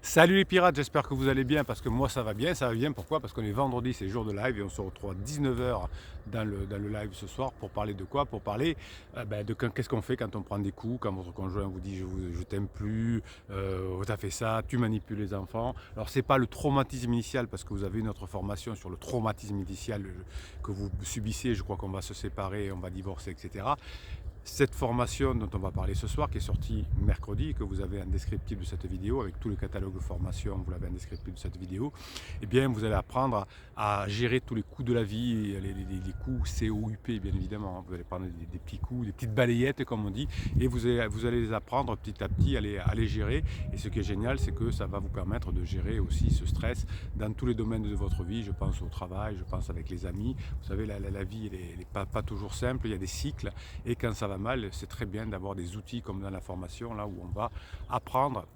Salut les pirates, j'espère que vous allez bien parce que moi ça va bien. Ça va bien pourquoi? Parce qu'on est vendredi, c'est jour de live et on se retrouve à 19h dans le live ce soir pour parler de quoi? Pour parler de qu'est-ce qu'on fait quand on prend des coups, quand votre conjoint vous dit je t'aime plus, t'as fait ça, tu manipules les enfants. Alors c'est pas le traumatisme initial parce que vous avez une autre formation sur le traumatisme initial que vous subissez, je crois qu'on va se séparer, on va divorcer, etc. Cette formation dont on va parler ce soir, qui est sortie mercredi, que vous avez un descriptif de cette vidéo, avec tout le catalogue de formation, vous l'avez un descriptif de cette vidéo, eh bien vous allez apprendre à gérer tous les coups de la vie, les coups COUP bien évidemment. Vous allez prendre des petits coups, des petites balayettes comme on dit, et vous allez les apprendre petit à petit à les gérer. Et ce qui est génial, c'est que ça va vous permettre de gérer aussi ce stress dans tous les domaines de votre vie. Je pense au travail, je pense avec les amis. Vous savez, la vie, elle n'est pas toujours simple, il y a des cycles. Et quand ça va mal, c'est très bien d'avoir des outils comme dans la formation, là où on va apprendre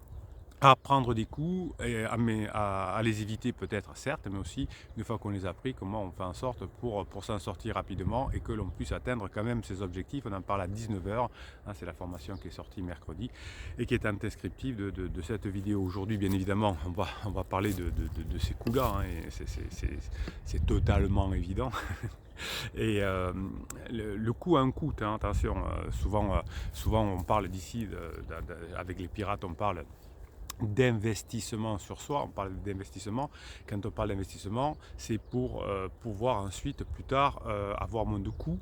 à prendre des coups et à les éviter peut-être, certes, mais aussi, une fois qu'on les a pris, comment on fait en sorte pour s'en sortir rapidement et que l'on puisse atteindre quand même ses objectifs. On en parle à 19h, hein, c'est la formation qui est sortie mercredi et qui est un descriptif de cette vidéo. Aujourd'hui, bien évidemment, on va parler de ces coups-là, hein, et c'est totalement évident. Et le coût a un coût, hein, attention, souvent on parle d'ici, avec les pirates, on parle d'investissement sur soi, on parle d'investissement. Quand on parle d'investissement, c'est pour pouvoir ensuite, plus tard, avoir moins de coûts,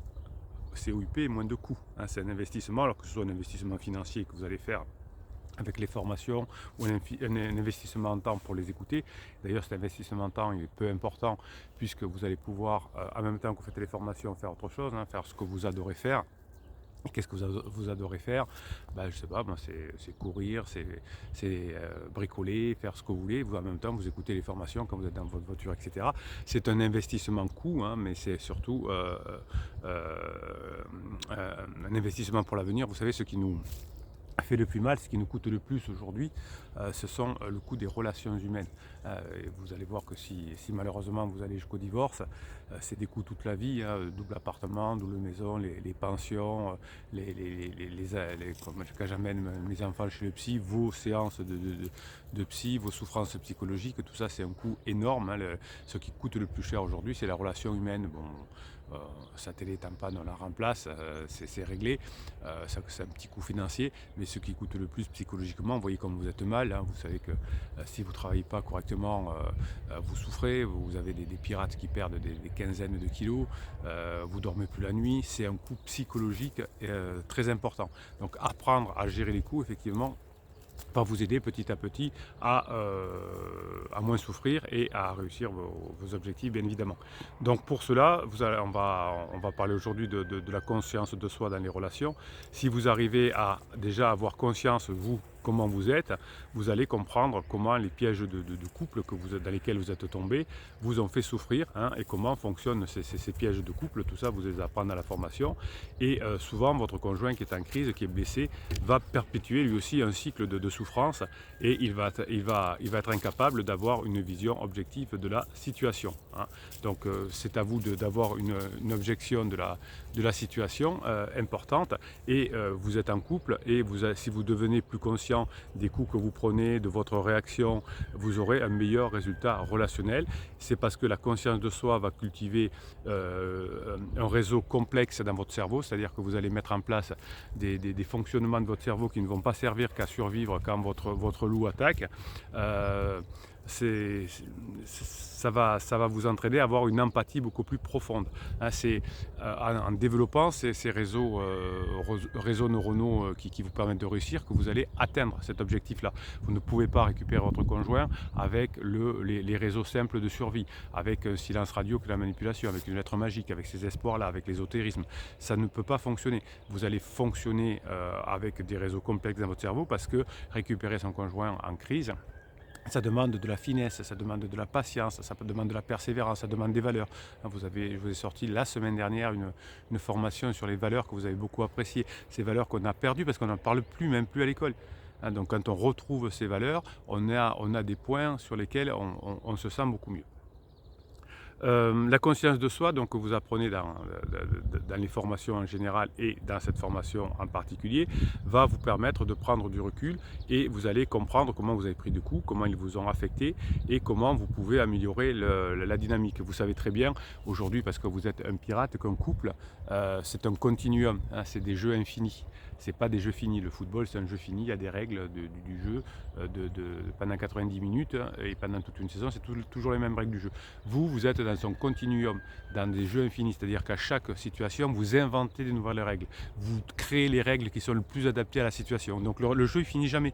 COUP, moins de coûts, hein. C'est un investissement, alors que ce soit un investissement financier que vous allez faire avec les formations ou un investissement en temps pour les écouter. D'ailleurs, cet investissement en temps il est peu important puisque vous allez pouvoir, en même temps que vous faites les formations, faire autre chose, hein, faire ce que vous adorez faire. Et qu'est-ce que vous adorez faire? Je ne sais pas, c'est courir, c'est bricoler, faire ce que vous voulez. Vous, en même temps, vous écoutez les formations quand vous êtes dans votre voiture, etc. C'est un investissement coût, hein, mais c'est surtout un investissement pour l'avenir. Vous savez, ce qui nous fait le plus mal, ce qui nous coûte le plus aujourd'hui, ce sont le coût des relations humaines. Et vous allez voir que si malheureusement vous allez jusqu'au divorce, c'est des coûts toute la vie, hein, double appartement, double maison, les pensions, quand j'amène mes enfants chez le psy, vos séances de psy, vos souffrances psychologiques, tout ça c'est un coût énorme, hein. Ce qui coûte le plus cher aujourd'hui, c'est la relation humaine. Bon, sa télé tampane, on la remplace, c'est réglé, c'est un petit coût financier, mais ce qui coûte le plus psychologiquement, vous voyez comme vous êtes mal, hein, vous savez que si vous ne travaillez pas correctement, vous souffrez, vous avez des pirates qui perdent des quinzaines de kilos, vous dormez plus la nuit, c'est un coût psychologique très important. Donc apprendre à gérer les coûts, effectivement, va vous aider petit à petit à moins souffrir et à réussir vos objectifs, bien évidemment. Donc pour cela, on va parler aujourd'hui de la conscience de soi dans les relations. Si vous arrivez à déjà avoir conscience, vous, comment vous êtes, vous allez comprendre comment les pièges de couple dans lesquels vous êtes tombé vous ont fait souffrir, hein, et comment fonctionnent ces pièges de couple. Tout ça, vous les apprenez à la formation. Et souvent, votre conjoint qui est en crise, qui est blessé, va perpétuer lui aussi un cycle de souffrance et il va être incapable d'avoir une vision objective de la situation, hein. Donc c'est à vous d'avoir une objection de la situation importante, et vous êtes en couple et si vous devenez plus conscient des coups que vous prenez, de votre réaction, vous aurez un meilleur résultat relationnel. C'est parce que la conscience de soi va cultiver un réseau complexe dans votre cerveau, c'est-à-dire que vous allez mettre en place des fonctionnements de votre cerveau qui ne vont pas servir qu'à survivre quand votre loup attaque. Ça va vous entraîner à avoir une empathie beaucoup plus profonde, hein. C'est en développant ces réseaux neuronaux qui vous permettent de réussir que vous allez atteindre cet objectif-là. Vous ne pouvez pas récupérer votre conjoint avec les réseaux simples de survie, avec un silence radio que la manipulation, avec une lettre magique, avec ces espoirs-là, avec l'ésotérisme. Ça ne peut pas fonctionner. Vous allez fonctionner avec des réseaux complexes dans votre cerveau parce que récupérer son conjoint en crise, ça demande de la finesse, ça demande de la patience, ça demande de la persévérance, ça demande des valeurs. Je vous ai sorti la semaine dernière une formation sur les valeurs que vous avez beaucoup appréciées. Ces valeurs qu'on a perdues parce qu'on n'en parle plus, même plus à l'école. Donc quand on retrouve ces valeurs, on a des points sur lesquels on se sent beaucoup mieux. La conscience de soi, donc que vous apprenez dans les formations en général et dans cette formation en particulier, va vous permettre de prendre du recul et vous allez comprendre comment vous avez pris de coups, comment ils vous ont affecté et comment vous pouvez améliorer la dynamique. Vous savez très bien aujourd'hui, parce que vous êtes un pirate, qu'un couple, c'est un continuum, hein, c'est des jeux infinis. C'est pas des jeux finis. Le football, c'est un jeu fini. Il y a des règles du jeu pendant 90 minutes et pendant toute une saison, c'est toujours les mêmes règles du jeu. Vous êtes dans un continuum, dans des jeux infinis, c'est-à-dire qu'à chaque situation, vous inventez des nouvelles règles. Vous créez les règles qui sont le plus adaptées à la situation. Donc le jeu, il finit jamais.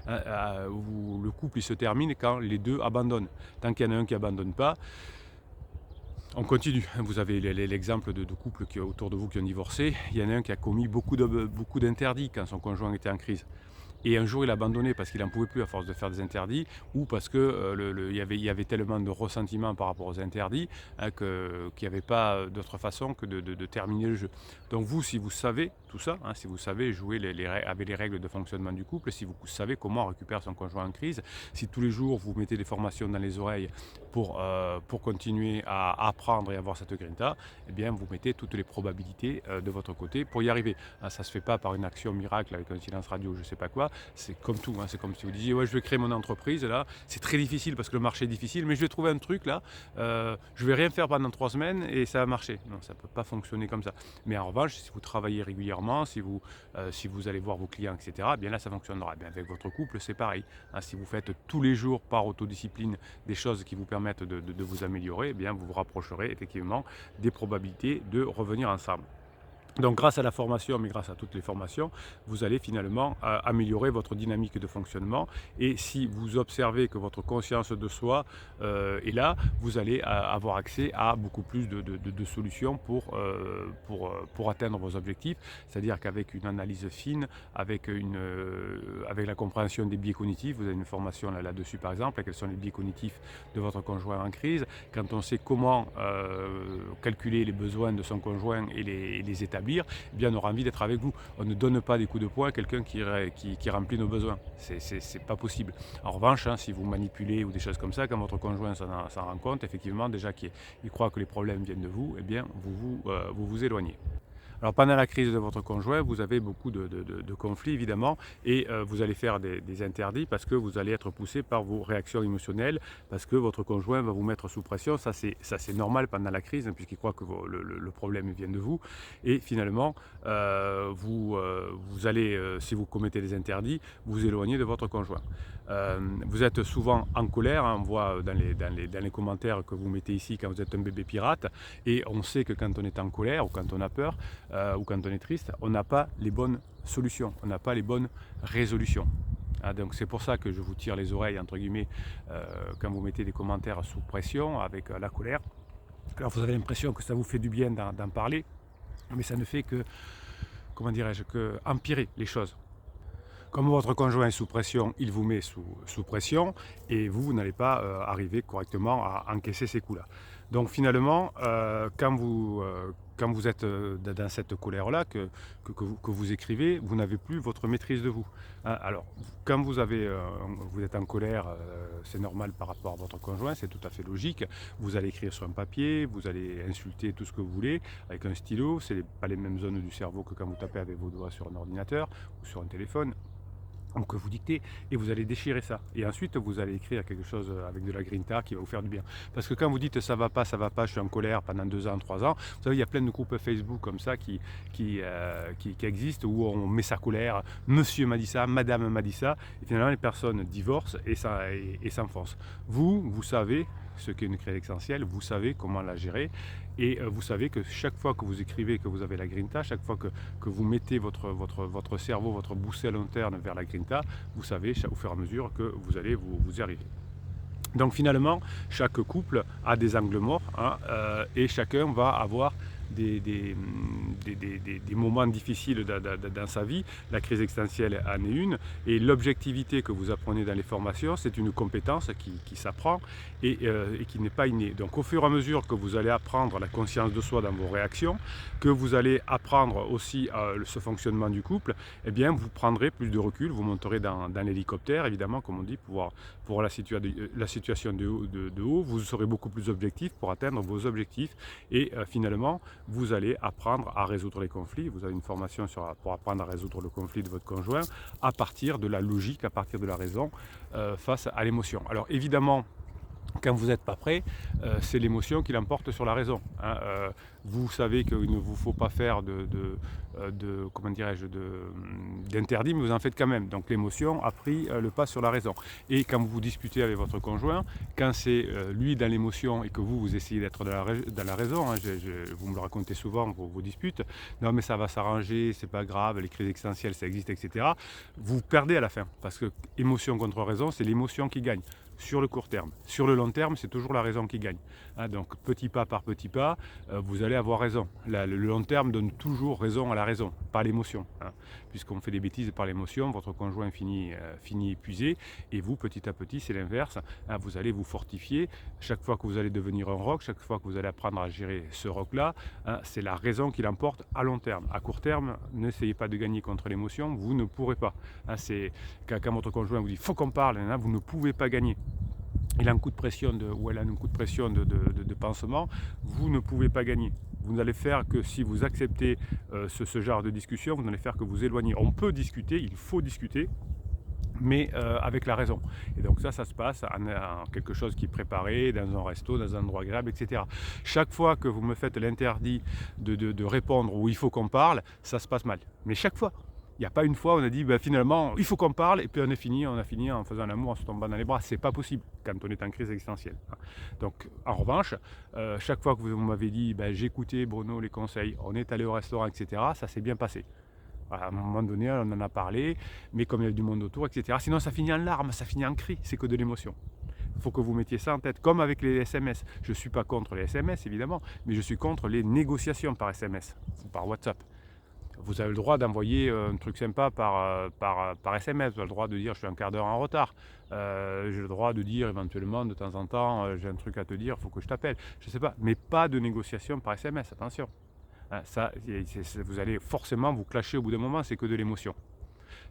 Le couple, il se termine quand les deux abandonnent. Tant qu'il y en a un qui abandonne pas, on continue. Vous avez l'exemple de couples autour de vous qui ont divorcé. Il y en a un qui a commis beaucoup d'interdits quand son conjoint était en crise. Et un jour, il a abandonné parce qu'il n'en pouvait plus à force de faire des interdits ou parce qu'il y avait tellement de ressentiment par rapport aux interdits qu'il n'y avait pas d'autre façon que de terminer le jeu. Donc vous, si vous savez tout ça, hein, si vous savez jouer avec les règles de fonctionnement du couple, si vous savez comment récupérer son conjoint en crise, si tous les jours vous mettez des formations dans les oreilles pour continuer à apprendre et avoir cette grinta, eh bien vous mettez toutes les probabilités de votre côté pour y arriver. Ça ne se fait pas par une action miracle avec un silence radio, je ne sais pas quoi. C'est comme tout, hein. C'est comme si vous disiez ouais, je vais créer mon entreprise là, c'est très difficile parce que le marché est difficile, mais je vais trouver un truc là, je vais rien faire pendant 3 semaines et ça va marcher. Non, ça ne peut pas fonctionner comme ça. Mais en revanche, si vous travaillez régulièrement, si vous allez voir vos clients, etc., bien là ça fonctionnera. Bien avec votre couple, c'est pareil. Hein, si vous faites tous les jours par autodiscipline des choses qui vous permettent de vous améliorer, eh bien vous vous rapprocherez effectivement des probabilités de revenir ensemble. Donc grâce à la formation, mais grâce à toutes les formations, vous allez finalement améliorer votre dynamique de fonctionnement. Et si vous observez que votre conscience de soi est là, vous allez avoir accès à beaucoup plus de solutions pour atteindre vos objectifs. C'est-à-dire qu'avec une analyse fine, avec la compréhension des biais cognitifs, vous avez une formation là-dessus par exemple, quels sont les biais cognitifs de votre conjoint en crise. Quand on sait comment calculer les besoins de son conjoint et les établir, eh bien on aura envie d'être avec vous. On ne donne pas des coups de poing à quelqu'un qui remplit nos besoins. C'est pas possible. En revanche, hein, si vous manipulez ou des choses comme ça, quand votre conjoint s'en rend compte, effectivement, déjà qu'il croit que les problèmes viennent de vous, eh bien vous éloignez. Alors pendant la crise de votre conjoint, vous avez beaucoup de conflits évidemment et vous allez faire des interdits parce que vous allez être poussé par vos réactions émotionnelles, parce que votre conjoint va vous mettre sous pression. Ça c'est normal pendant la crise, hein, puisqu'il croit que le problème vient de vous. Et finalement, vous allez, si vous commettez des interdits, vous éloigner de votre conjoint. Vous êtes souvent en colère, hein, on voit dans les commentaires que vous mettez ici quand vous êtes un bébé pirate, et on sait que quand on est en colère ou quand on a peur, ou quand on est triste, on n'a pas les bonnes solutions, on n'a pas les bonnes résolutions. Ah, donc c'est pour ça que je vous tire les oreilles, entre guillemets, quand vous mettez des commentaires sous pression avec la colère. Alors vous avez l'impression que ça vous fait du bien d'en parler, mais ça ne fait que, comment dirais-je, que empirer les choses. Comme votre conjoint est sous pression, il vous met sous pression et vous n'allez pas arriver correctement à encaisser ces coups-là. Donc finalement, quand vous êtes dans cette colère-là que vous écrivez, vous n'avez plus votre maîtrise de vous. Hein, alors, quand vous êtes en colère, c'est normal par rapport à votre conjoint, c'est tout à fait logique. Vous allez écrire sur un papier, vous allez insulter tout ce que vous voulez avec un stylo. Ce n'est pas les mêmes zones du cerveau que quand vous tapez avec vos doigts sur un ordinateur ou sur un téléphone. Donc vous dictez et vous allez déchirer ça. Et ensuite vous allez écrire quelque chose avec de la grinta qui va vous faire du bien. Parce que quand vous dites ça va pas, je suis en colère pendant 2 ans, 3 ans, vous savez, il y a plein de groupes Facebook comme ça qui existent où on met sa colère, monsieur m'a dit ça, madame m'a dit ça, et finalement les personnes divorcent et s'enfoncent. Vous savez ce qu'est une crise existentielle, vous savez comment la gérer et vous savez que chaque fois que vous écrivez que vous avez la grinta, chaque fois que vous mettez votre cerveau, votre boussole interne vers la grinta, vous savez au fur et à mesure que vous allez vous y arriver. Donc finalement, chaque couple a des angles morts, hein, et chacun va avoir des moments difficiles dans sa vie. La crise existentielle en est une. Et l'objectivité que vous apprenez dans les formations, c'est une compétence qui s'apprend et qui n'est pas innée. Donc au fur et à mesure que vous allez apprendre la conscience de soi dans vos réactions, que vous allez apprendre aussi ce fonctionnement du couple, eh bien vous prendrez plus de recul, vous monterez dans l'hélicoptère, évidemment, comme on dit, pour la situation de haut, vous serez beaucoup plus objectif pour atteindre vos objectifs et finalement, vous allez apprendre à résoudre les conflits. Vous avez une formation pour apprendre à résoudre le conflit de votre conjoint à partir de la logique, à partir de la raison face à l'émotion. Alors évidemment, quand vous n'êtes pas prêt, c'est l'émotion qui l'emporte sur la raison. Hein. Vous savez qu'il ne vous faut pas faire d'interdit, mais vous en faites quand même. Donc l'émotion a pris le pas sur la raison. Et quand vous discutez avec votre conjoint, quand c'est lui dans l'émotion et que vous essayez d'être dans la raison, hein, vous me le racontez souvent, vos disputes, non mais ça va s'arranger, c'est pas grave, les crises existentielles ça existe, etc. Vous perdez à la fin, parce que émotion contre raison, c'est l'émotion qui gagne. Sur le court terme. Sur le long terme, c'est toujours la raison qui gagne. Hein, donc petit pas par petit pas, vous allez avoir raison. Le long terme donne toujours raison à la raison, pas l'émotion. Hein. Puisqu'on fait des bêtises par l'émotion, votre conjoint finit épuisé, et vous, petit à petit, c'est l'inverse. Hein, vous allez vous fortifier. Chaque fois que vous allez devenir un roc, chaque fois que vous allez apprendre à gérer ce roc-là, hein, c'est la raison qui l'emporte à long terme. À court terme, n'essayez pas de gagner contre l'émotion, vous ne pourrez pas. Hein, c'est quand votre conjoint vous dit « faut qu'on parle », hein, vous ne pouvez pas gagner. Il a un coup de pression ou elle a un coup de pression de pansement, vous ne pouvez pas gagner. Vous n'allez faire que si vous acceptez ce genre de discussion, vous n'allez faire que vous éloigner. On peut discuter, il faut discuter, mais avec la raison. Et donc ça se passe en quelque chose qui est préparé, dans un resto, dans un endroit agréable, etc. Chaque fois que vous me faites l'interdit de répondre ou il faut qu'on parle, ça se passe mal. Mais chaque fois. Il n'y a pas une fois où on a dit finalement il faut qu'on parle et puis on a fini en faisant l'amour, en se tombant dans les bras. C'est pas possible quand on est en crise existentielle. Donc en revanche, chaque fois que vous m'avez dit j'ai écouté Bruno les conseils, on est allé au restaurant, etc. Ça s'est bien passé. À un moment donné, on en a parlé, mais comme il y a du monde autour, etc. Sinon ça finit en larmes, ça finit en cris, c'est que de l'émotion. Il faut que vous mettiez ça en tête, comme avec les SMS. Je ne suis pas contre les SMS évidemment, mais je suis contre les négociations par SMS ou par WhatsApp. Vous avez le droit d'envoyer un truc sympa par SMS, vous avez le droit de dire je suis un quart d'heure en retard, j'ai le droit de dire éventuellement de temps en temps j'ai un truc à te dire, il faut que je t'appelle, je ne sais pas, mais pas de négociation par SMS, attention. Hein, ça, vous allez forcément vous clasher au bout d'un moment, c'est que de l'émotion.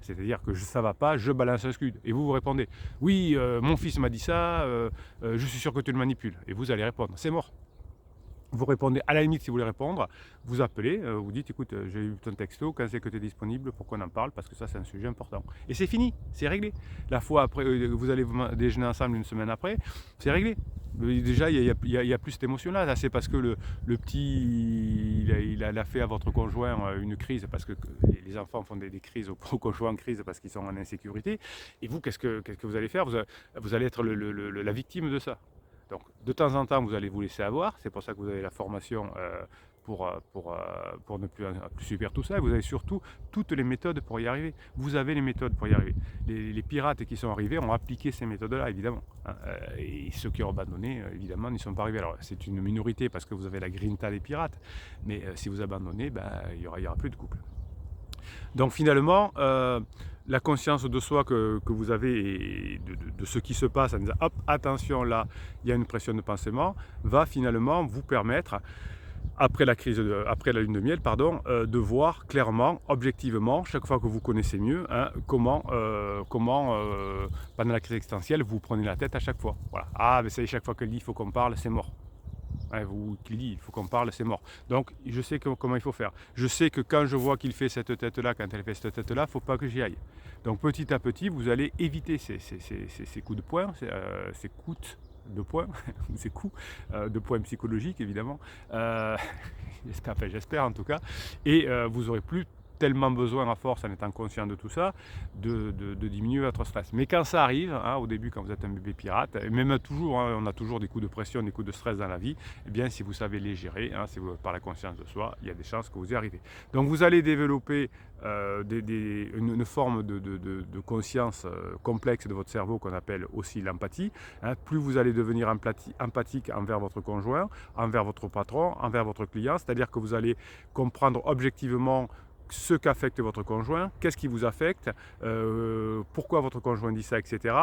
C'est-à-dire que ça ne va pas, je balance un scud. Et vous répondez, oui, mon fils m'a dit ça, je suis sûr que tu le manipules. Et vous allez répondre, c'est mort. Vous répondez, à la limite, si vous voulez répondre, vous appelez, vous dites, écoute, j'ai eu ton texto, quand c'est que tu es disponible pour qu'on en parle, parce que ça, c'est un sujet important. Et c'est fini, c'est réglé. La fois après, vous allez déjeuner ensemble une semaine après, c'est réglé. Déjà, il y a plus cette émotion-là. Là, c'est parce que le petit, il a fait à votre conjoint une crise, parce que les enfants font des crises au conjoint en crise parce qu'ils sont en insécurité. Et vous, qu'est-ce que vous allez faire? Vous allez être la victime de ça. Donc, de temps en temps, vous allez vous laisser avoir. C'est pour ça que vous avez la formation pour ne plus subir tout ça. Vous avez surtout toutes les méthodes pour y arriver. Vous avez les méthodes pour y arriver. Les pirates qui sont arrivés ont appliqué ces méthodes-là, évidemment. Et ceux qui ont abandonné, évidemment, n'y sont pas arrivés. Alors, c'est une minorité parce que vous avez la grinta des pirates. Mais si vous abandonnez, il y aura plus de couple. Donc, finalement, la conscience de soi que vous avez et de ce qui se passe en disant hop, attention, là, il y a une pression de pansement, va finalement vous permettre, après la lune de miel, de voir clairement, objectivement, chaque fois que vous connaissez mieux, comment pendant la crise existentielle, vous prenez la tête à chaque fois. Voilà. Ah, mais ça y est, chaque fois qu'elle dit il faut qu'on parle, c'est mort. Vous qui dit il faut qu'on parle, c'est mort. Donc je sais comment il faut faire. Je sais que quand je vois qu'il fait cette tête-là, quand elle fait cette tête-là, il ne faut pas que j'y aille. Donc petit à petit, vous allez éviter ces coups de poing, ces coups de poing, ces coups de poing psychologiques évidemment. J'espère en tout cas. Et vous n'aurez plus tellement besoin à force en étant conscient de tout ça, de diminuer votre stress. Mais quand ça arrive, hein, au début quand vous êtes un bébé pirate, et même toujours, hein, on a toujours des coups de pression, des coups de stress dans la vie, eh bien si vous savez les gérer, hein, si vous, par la conscience de soi, il y a des chances que vous y arrivez. Donc vous allez développer une forme de conscience complexe de votre cerveau qu'on appelle aussi l'empathie. Hein. Plus vous allez devenir empathique envers votre conjoint, envers votre patron, envers votre client, c'est-à-dire que vous allez comprendre objectivement ce qu'affecte votre conjoint, qu'est-ce qui vous affecte, pourquoi votre conjoint dit ça, etc.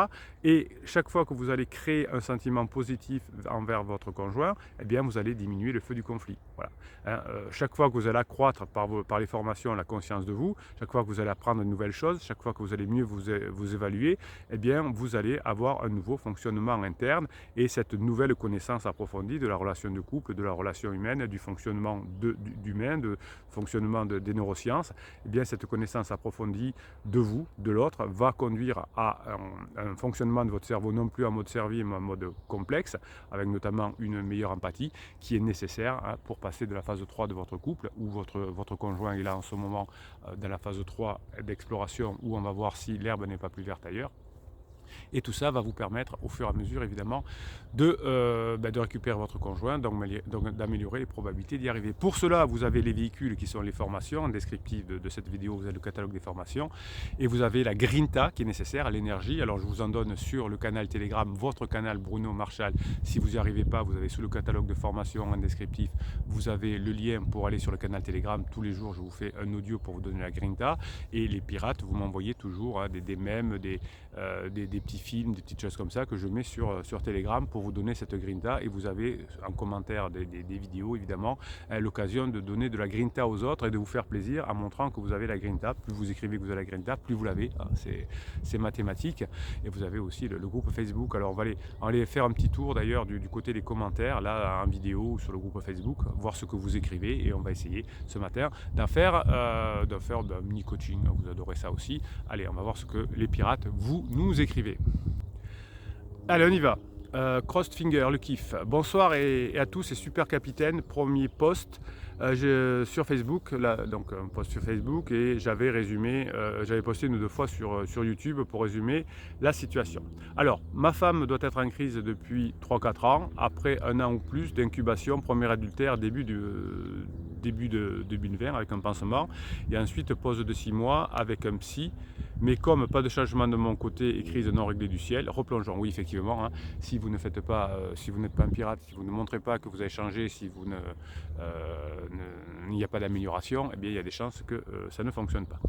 Et chaque fois que vous allez créer un sentiment positif envers votre conjoint, eh bien vous allez diminuer le feu du conflit. Voilà. Hein, chaque fois que vous allez accroître par les formations la conscience de vous, chaque fois que vous allez apprendre de nouvelles choses, chaque fois que vous allez mieux vous évaluer, eh bien vous allez avoir un nouveau fonctionnement interne et cette nouvelle connaissance approfondie de la relation de couple, de la relation humaine, du fonctionnement d'humain, du fonctionnement des neurosciences. Eh bien, cette connaissance approfondie de vous, de l'autre, va conduire à un fonctionnement de votre cerveau non plus en mode survie, mais en mode complexe, avec notamment une meilleure empathie qui est nécessaire hein, pour passer de la phase 3 de votre couple, où votre conjoint est là en ce moment dans la phase 3 d'exploration, où on va voir si l'herbe n'est pas plus verte ailleurs. Et tout ça va vous permettre au fur et à mesure évidemment de récupérer votre conjoint, donc d'améliorer les probabilités d'y arriver. Pour cela, vous avez les véhicules qui sont les formations. En descriptif de cette vidéo, vous avez le catalogue des formations et vous avez la grinta qui est nécessaire, l'énergie. Alors je vous en donne sur le canal Telegram, votre canal Bruno Marchal. Si vous n'y arrivez pas, vous avez sous le catalogue de formations en descriptif, vous avez le lien pour aller sur le canal Telegram. Tous les jours, je vous fais un audio pour vous donner la grinta. Et les pirates, vous m'envoyez toujours hein, des mèmes, des petits films, des petites choses comme ça que je mets sur Telegram pour vous donner cette grinta et vous avez en commentaire des vidéos évidemment l'occasion de donner de la grinta aux autres et de vous faire plaisir en montrant que vous avez la grinta. Plus vous écrivez que vous avez la grinta, plus vous l'avez, hein, c'est mathématique. Et vous avez aussi le groupe Facebook. Alors on va aller faire un petit tour d'ailleurs du côté des commentaires là en vidéo ou sur le groupe Facebook, voir ce que vous écrivez et on va essayer ce matin d'en faire un mini coaching. Vous adorez ça aussi. Allez, on va voir ce que les pirates vous nous écrivez. Allez, on y va. Crossed Finger, le kiff. Bonsoir et à tous, c'est Super Capitaine, premier post sur Facebook, là, donc un post sur Facebook et j'avais résumé, j'avais posté une ou deux fois sur YouTube pour résumer la situation. Alors, ma femme doit être en crise depuis 3-4 ans, après un an ou plus d'incubation, premier adultère, début de 2020 avec un pansement et ensuite pause de 6 mois avec un psy. Mais comme pas de changement de mon côté et crise non réglée du ciel, replongeons. Oui, effectivement, hein, si vous ne faites pas, si vous n'êtes pas un pirate, si vous ne montrez pas que vous avez changé, si vous il n'y a pas d'amélioration, eh bien il y a des chances que ça ne fonctionne pas.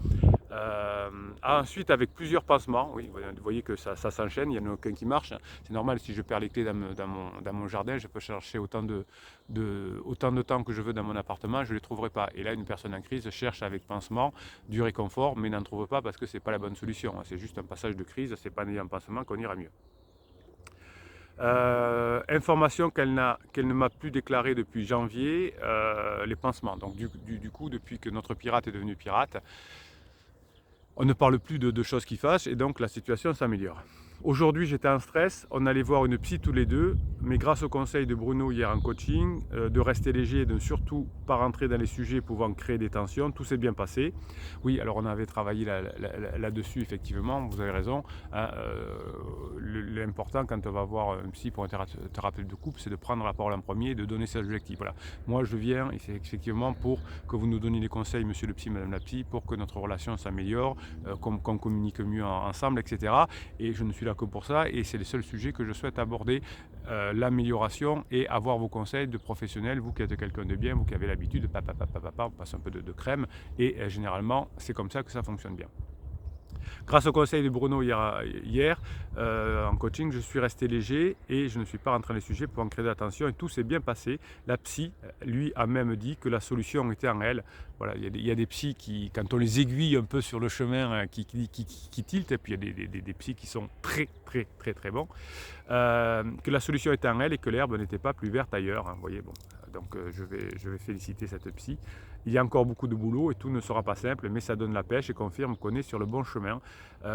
Ensuite, avec plusieurs pansements, oui, vous voyez que ça s'enchaîne, il n'y en a aucun qui marche. C'est normal, si je perds les clés dans mon jardin, je peux chercher autant de temps que je veux dans mon appartement, je ne les trouverai pas. Et là, une personne en crise cherche avec pansement du réconfort, mais n'en trouve pas parce que ce n'est pas la bonne solution. C'est juste un passage de crise, ce n'est pas en ayant un pansement qu'on ira mieux. Information qu'elle ne m'a plus déclarée depuis janvier, les pansements. Donc du coup, depuis que notre pirate est devenu pirate, on ne parle plus de choses qui fâchent et donc la situation s'améliore. Aujourd'hui, j'étais en stress, on allait voir une psy tous les deux, mais grâce au conseil de Bruno hier en coaching, de rester léger et de ne surtout pas rentrer dans les sujets pouvant créer des tensions, tout s'est bien passé. Oui, alors on avait travaillé là-dessus, effectivement, vous avez raison. Hein, l'important quand on va voir un psy pour un thérapeute de couple, c'est de prendre la parole en premier et de donner ses objectifs. Voilà. Moi, je viens effectivement pour que vous nous donniez les conseils, monsieur le psy, madame la psy, pour que notre relation s'améliore, qu'on communique mieux ensemble, etc. Et je ne suis là que pour ça et c'est le seul sujet que je souhaite aborder, l'amélioration et avoir vos conseils de professionnels, vous qui êtes quelqu'un de bien, vous qui avez l'habitude de on passe un peu de crème et généralement c'est comme ça que ça fonctionne bien. Grâce au conseil de Bruno hier en coaching, je suis resté léger et je ne suis pas rentré dans les sujets pour en créer d'attention et tout s'est bien passé. La psy, lui, a même dit que la solution était en elle. Voilà, il y a des psys qui, quand on les aiguille un peu sur le chemin, qui tiltent, et puis il y a des psys qui sont très bons, que la solution était en elle et que l'herbe n'était pas plus verte ailleurs. Hein. Vous voyez, bon, Donc je vais féliciter cette psy. Il y a encore beaucoup de boulot et tout ne sera pas simple, mais ça donne la pêche et confirme qu'on est sur le bon chemin.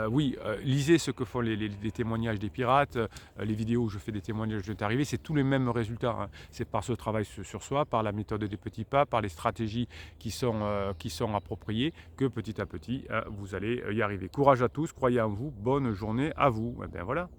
Oui, lisez ce que font les témoignages des pirates, les vidéos où je fais des témoignages de arrivée, c'est tous les mêmes résultats, hein. C'est par ce travail sur soi, par la méthode des petits pas, par les stratégies qui sont appropriées, que petit à petit, vous allez y arriver. Courage à tous, croyez en vous, bonne journée à vous. Et bien voilà.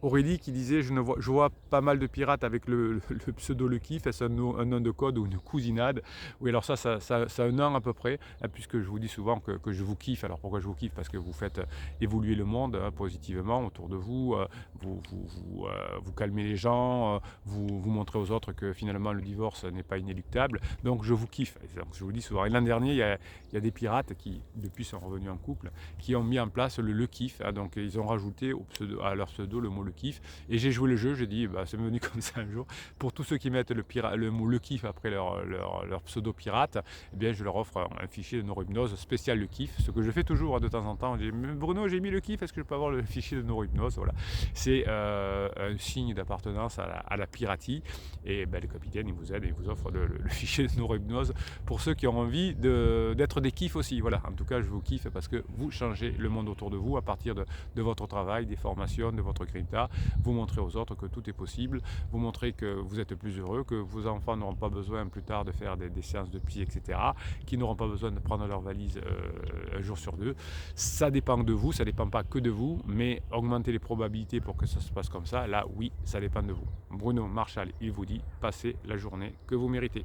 Aurélie qui disait je vois pas mal de pirates avec le pseudo Le Kiff, est-ce un nom de code ou une cousinade? Oui, alors ça a un an à peu près, hein, puisque je vous dis souvent que je vous kiffe. Alors pourquoi je vous kiffe? Parce que vous faites évoluer le monde, hein, positivement autour de vous, vous calmez les gens, vous montrez aux autres que finalement le divorce n'est pas inéluctable. Donc je vous kiffe. Et donc, je vous dis souvent. Et l'an dernier, il y a des pirates qui, depuis, sont revenus en couple, qui ont mis en place le Kiff, hein. Donc ils ont rajouté à leur pseudo le mot Le Kiff. Et j'ai joué le jeu, j'ai dit, bah, c'est venu comme ça un jour. Pour tous ceux qui mettent le mot Le Kiff après leur pseudo pirate, eh bien, je leur offre un fichier de neurohypnose spécial Le Kiff, ce que je fais toujours de temps en temps. Je dis, Bruno, j'ai mis Le Kiff, est-ce que je peux avoir le fichier de neurohypnose? Voilà. C'est un signe d'appartenance à la piraterie. Et ben, le capitaine, il vous aide et il vous offre le fichier de neurohypnose pour ceux qui ont envie d'être des kiffs aussi. Voilà, en tout cas, je vous kiffe parce que vous changez le monde autour de vous à partir de votre travail, des formations, de votre grinta. Vous montrez aux autres que tout est possible, vous montrez que vous êtes plus heureux, que vos enfants n'auront pas besoin plus tard de faire des séances de psy, etc., qui n'auront pas besoin de prendre leur valise un jour sur deux. Ça dépend de vous, ça ne dépend pas que de vous, mais augmenter les probabilités pour que ça se passe comme ça, là oui, ça dépend de vous. Bruno Marchal, il vous dit, passez la journée que vous méritez.